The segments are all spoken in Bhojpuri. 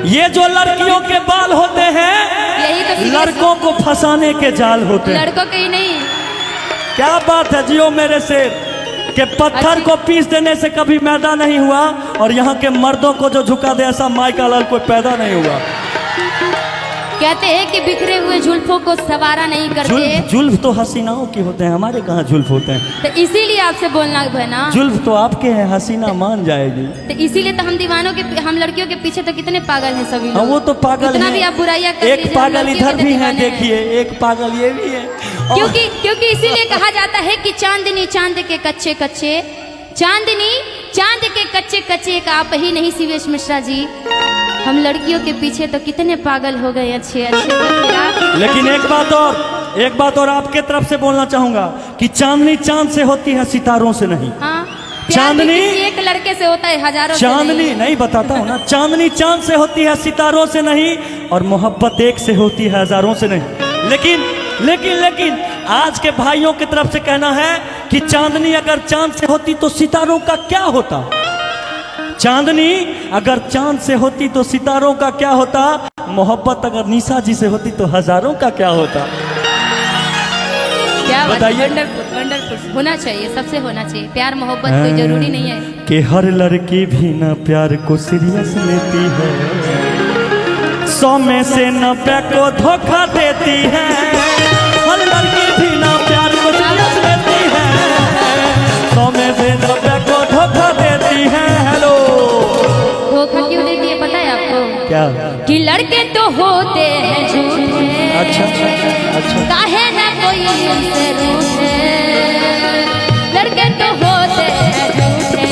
ये जो लड़कियों के बाल होते हैं यही तो लड़कों को फंसाने के जाल होते हैं। लड़कों के ही नहीं। क्या बात है जियो मेरे से कि पत्थर को पीस देने से कभी मैदा नहीं हुआ और यहाँ के मर्दों को जो झुका दे ऐसा माई का लाल कोई पैदा नहीं हुआ। कहते हैं कि बिखरे हुए जुल्फों को सवारा नहीं करते। जुल्फ तो हसीनाओं के होते हैं, हमारे कहाँ जुल्फ होते हैं। तो इसीलिए आपसे बोलना है ना, जुल्फ तो आपके हैं, हसीना मान जाएगी। तो इसीलिए तो हम दीवानों के, हम लड़कियों के पीछे तो कितने पागल हैं सभी लोग। वो तो पागल इतना भी आप बुराइयां कर एक पागल इधर भी है, देखिए एक पागल ये भी है। क्योंकि इसीलिए कहा जाता है कि चांदनी चांद के कच्चे कच्चे, चांदनी चांद के कच्चे कच्चे एक आप ही नहीं शिवेश मिश्रा जी। हम लड़कियों के पीछे तो कितने पागल हो गए अच्छे अच्छे। लेकिन एक बात और आपके तरफ से बोलना चाहूंगा कि चांदनी चांद से होती है, सितारों से नहीं। हाँ, चांदनी एक लड़के से होता है, हजारों चांदनी नहीं बताता हूँ ना। चांदनी चांद से होती है, सितारों से नहीं। और मोहब्बत एक से होती है, हजारों से नहीं। लेकिन आज के भाइयों की तरफ से कहना है कि चांदनी अगर चांद से होती तो सितारों का क्या होता। चांदनी अगर चांद से होती तो सितारों का क्या होता। मोहब्बत अगर निशा जी से होती तो हजारों का क्या होता। क्या बताइए। वंडरफुल होना चाहिए, सबसे होना चाहिए। प्यार मोहब्बत कोई जरूरी नहीं है कि हर लड़की भी ना प्यार को सीरियस लेती है, 100 में से 90 को धोखा देती है। हर लड़की भी ना प्यार को सीरियस लेती है, 100 में से 90 को धोखा देती है। हेलो, धोखा क्यों देती है पता है आपको? क्या? कि लड़के तो होते हैं झूठे। अच्छा। काहे ना कोई उनसे रूठे। लड़के तो होते हैं झूठे,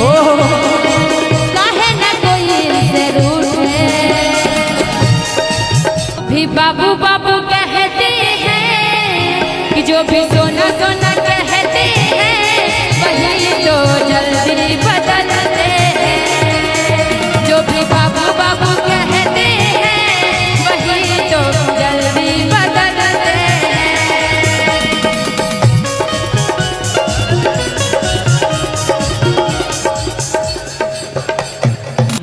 काहे ना कोई उनसे रूठे। भी बाबू बाबू कहते हैं कि जो भी सोना सोना कहते हैं वही तो जल्दी बदलते हैं। जो भी बाबू बाबू कहते हैं वही तो जल्दी बदलते हैं।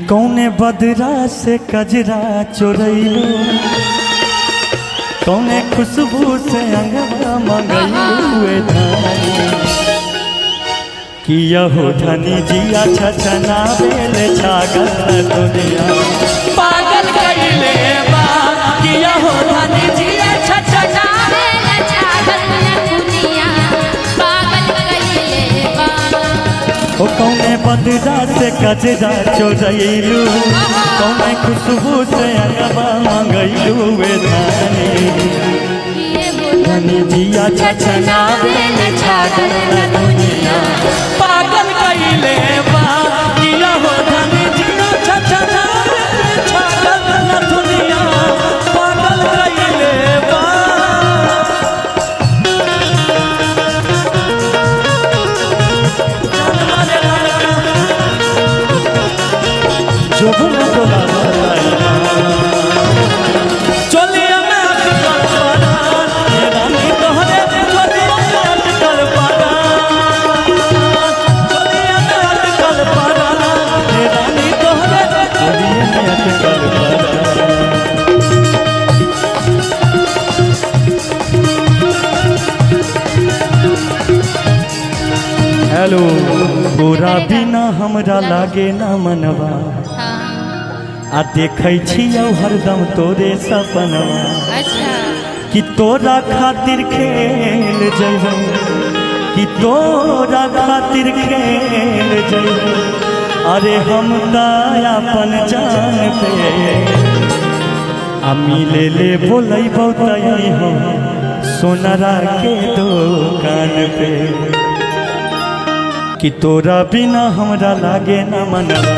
कौने बदरा से कजरा चोरैलो, कौने खुशबू से अंगवा मंगलुए धानी। किया हो धनी जिया छछना बेले छागल दुनिया पागल कइले बा। किया हो धनी जिया छछना बेले छागल दुनिया पागल कइले बा। ओ कौने बदरा से कजरा चोरैलू, कौने खुशबू से अंगवा मंगलुए धानी। धनी जिया छछना बेले छागल दुनिया पागल कइले बा। किया हो धनी जिया छछना बेले छागल दुनिया पागल कइले बा। जो बोला बोला चलिए मैं हेलो, गोरा बिना हमरा लागे ना मनवा, आ देखै छियौ हरदम तोरे सपनवा। अच्छा। कि तोरा खातिर खेल जइबो, कि तोरा खातिर खेल जइबो। अरे हम त अपन जान पे आ मिले ले बोलैबो तई हो सोनरा के दुकान पे। कि तोरा बिना हमरा लागे ना मनवा,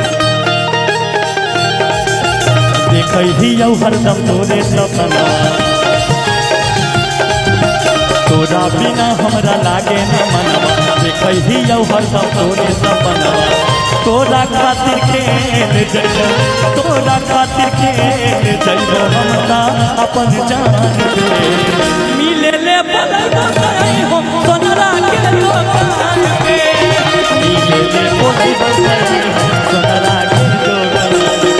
देखै हियौ हरदम तोरे सपना। तोरा बिना हमरा लागे ना मनवा, देखै हियौ हरदम तोरे सपना। तोरा खातिर खेल जइबो, तोरा खातिर खेल जइबो हम त अपन जान पे। मिले ले बोलैबो तई हो सोनरा के दुकान पे। मिले ले बोलैबो तई हो सोनरा के दुकान पे।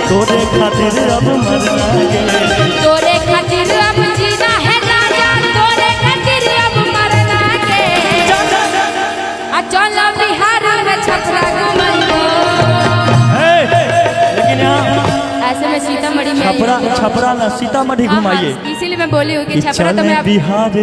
तोरे खातिर अब मरना गे तोरे खातिर अब जीना है राजा, तोरे खातिर अब मरना के। आ चलो बिहार में छपरा घुमाइयो। लेकिन यहाँ ऐसे में सीतामढ़ी में छपरा ना सीतामढ़ी घुमाइए। इसीलिए मैं बोली हूँ कि छपरा तो मैं बिहार